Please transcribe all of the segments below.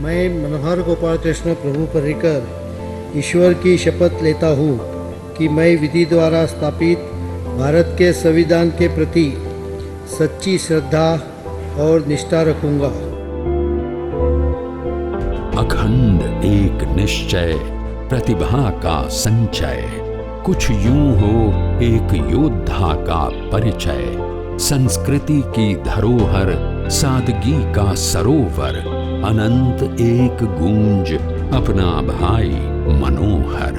मैं मनोहर गोपाल कृष्ण प्रभु पर्रिकर ईश्वर की शपथ लेता हूँ कि मैं विधि द्वारा स्थापित भारत के संविधान के प्रति सच्ची श्रद्धा और निष्ठा रखूँगा। अखंड एक निश्चय, प्रतिभा का संचय, कुछ यूं हो एक योद्धा का परिचय, संस्कृति की धरोहर, सादगी का सरोवर, अनंत एक गूंज, अपना भाई मनोहर।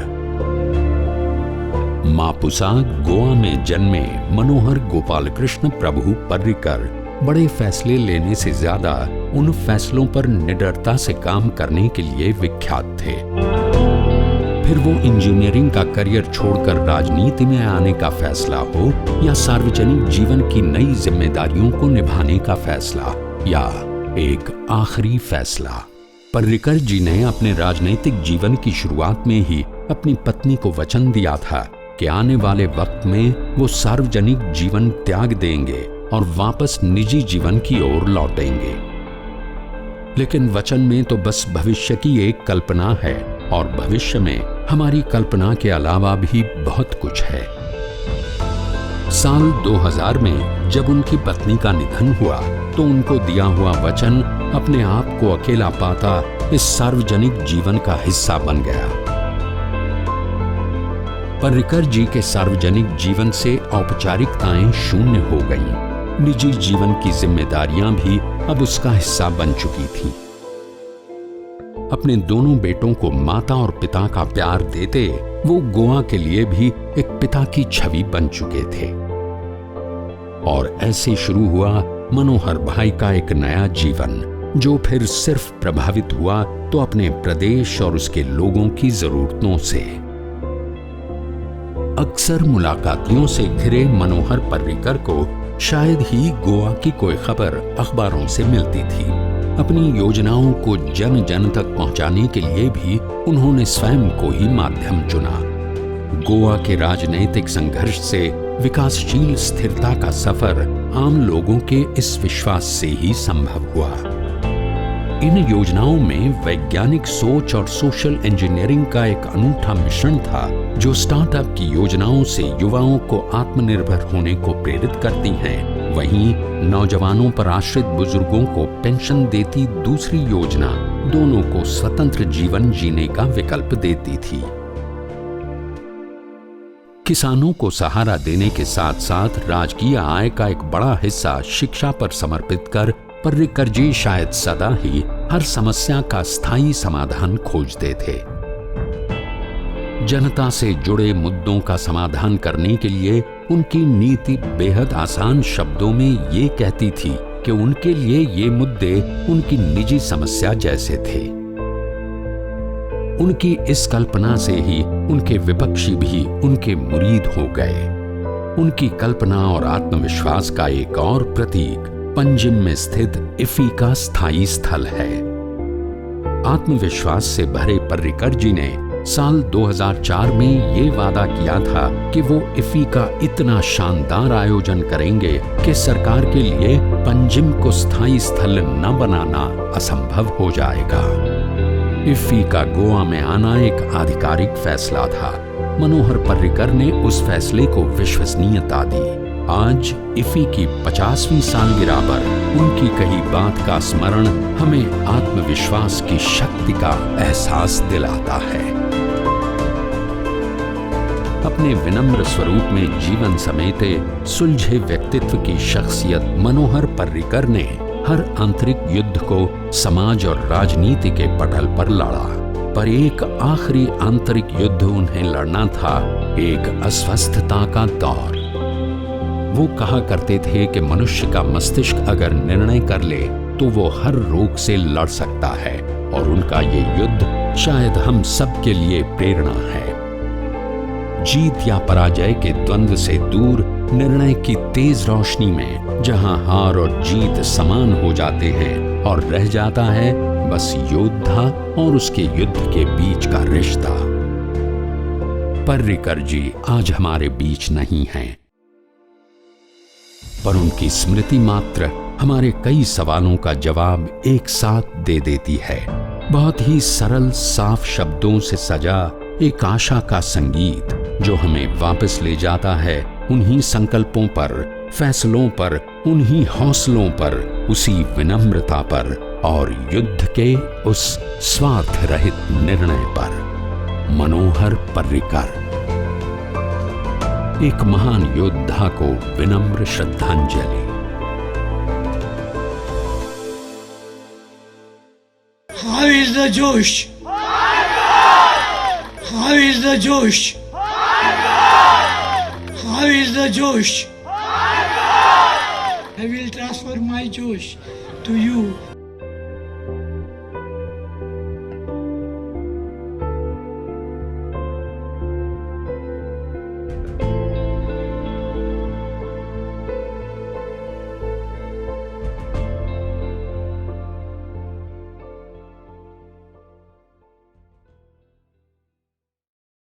मापुसा गोवा में जन्मे मनोहर गोपाल कृष्ण प्रभु पर्रिकर बड़े फैसले लेने से ज्यादा उन फैसलों पर निडरता से काम करने के लिए विख्यात थे। फिर वो इंजीनियरिंग का करियर छोड़कर राजनीति में आने का फैसला हो या सार्वजनिक जीवन की नई जिम्मेदारियों को निभाने का फैसला या एक आखिरी फैसला, पर्रिकर जी ने अपने राजनीतिक जीवन की शुरुआत में ही अपनी पत्नी को वचन दिया था कि आने वाले वक्त में वो सार्वजनिक जीवन त्याग देंगे और वापस निजी जीवन की ओर लौटेंगे। लेकिन वचन में तो बस भविष्य की एक कल्पना है और भविष्य में हमारी कल्पना के अलावा भी बहुत कुछ है। साल 2000 में जब उनकी पत्नी का निधन हुआ तो उनको दिया हुआ वचन अपने आप को अकेला पाता इस सार्वजनिक जीवन का हिस्सा बन गया। पर्रिकर जी के सार्वजनिक जीवन से औपचारिकताएं शून्य हो गईं। निजी जीवन की जिम्मेदारियां भी अब उसका हिस्सा बन चुकी थीं। अपने दोनों बेटों को माता और पिता का प्यार देते वो गोवा के लिए भी एक पिता की छवि बन चुके थे। और ऐसे शुरू हुआ मनोहर भाई का एक नया जीवन, जो फिर सिर्फ प्रभावित हुआ तो अपने प्रदेश और उसके लोगों की जरूरतों से। अक्सर मुलाकातियों से घिरे मनोहर पर्रिकर को शायद ही गोवा की कोई खबर अखबारों से मिलती थी। अपनी योजनाओं को जन जन तक पहुंचाने के लिए भी उन्होंने स्वयं को ही माध्यम चुना। गोवा के राजनीतिक संघर्ष से विकासशील स्थिरता का सफर आम लोगों के इस विश्वास से ही संभव हुआ। इन योजनाओं में वैज्ञानिक सोच और सोशल इंजीनियरिंग का एक अनूठा मिश्रण था, जो स्टार्टअप की योजनाओं से युवाओं को आत्मनिर्भर होने को प्रेरित करती हैं। वहीं नौजवानों पर आश्रित बुजुर्गों को पेंशन देती दूसरी योजना दोनों को स्वतंत्र जीवन जीने का विकल्प देती थी। किसानों को सहारा देने के साथ साथ राजकीय आय का एक बड़ा हिस्सा शिक्षा पर समर्पित कर पर्रिकर जी शायद सदा ही हर समस्या का स्थायी समाधान खोजते थे। जनता से जुड़े मुद्दों का समाधान करने के लिए उनकी नीति बेहद आसान शब्दों में ये कहती थी कि उनके लिए ये मुद्दे उनकी निजी समस्या जैसे थे। उनकी इस कल्पना से ही उनके विपक्षी भी उनके मुरीद हो गए। उनकी कल्पना और आत्मविश्वास का एक और प्रतीक पंजिम में स्थित इफी का स्थायी स्थल है। आत्मविश्वास से भरे पर्रिकर जी ने साल 2004 में ये वादा किया था कि वो इफी का इतना शानदार आयोजन करेंगे कि सरकार के लिए पंजिम को स्थायी स्थल न बनाना असंभव हो जाएगा। इफी का गोवा में आना एक आधिकारिक फैसला था। मनोहर पर्रिकर ने उस फैसले को विश्वसनीयता दी। आज इफी की 50वीं सालगिरह पर उनकी कही बात का स्मरण हमें आत्मविश्वास की शक्ति का एहसास दिलाता है। अपने विनम्र स्वरूप में जीवन समेटे सुलझे व्यक्तित्व की शख्सियत मनोहर पर्रिकर ने हर आंतरिक युद्ध को समाज और राजनीति के पटल पर लड़ा, पर एक आखिरी आंतरिक युद्ध उन्हें लड़ना था, एक अस्वस्थता का दौर। वो कहा करते थे कि मनुष्य का मस्तिष्क अगर निर्णय कर ले तो वो हर रोग से लड़ सकता है, और उनका ये युद्ध शायद हम सब के लिए प्रेरणा है। जीत या पराजय के द्वंद्व से दूर निर्णय की तेज रोशनी में, जहां हार और जीत समान हो जाते हैं और रह जाता है बस योद्धा और उसके युद्ध के बीच का रिश्ता। पर्रिकर जी आज हमारे बीच नहीं हैं, पर उनकी स्मृति मात्र हमारे कई सवालों का जवाब एक साथ दे देती है। बहुत ही सरल साफ शब्दों से सजा एक आशा का संगीत जो हमें वापस ले जाता है उन्हीं संकल्पों पर, फैसलों पर, उन्हीं हौसलों पर, उसी विनम्रता पर और युद्ध के उस स्वार्थ रहित निर्णय पर। मनोहर पर्रिकर, एक महान योद्धा को विनम्र श्रद्धांजलि। How is the Josh? How is the Josh? How is the Josh? I will transfer my Josh to you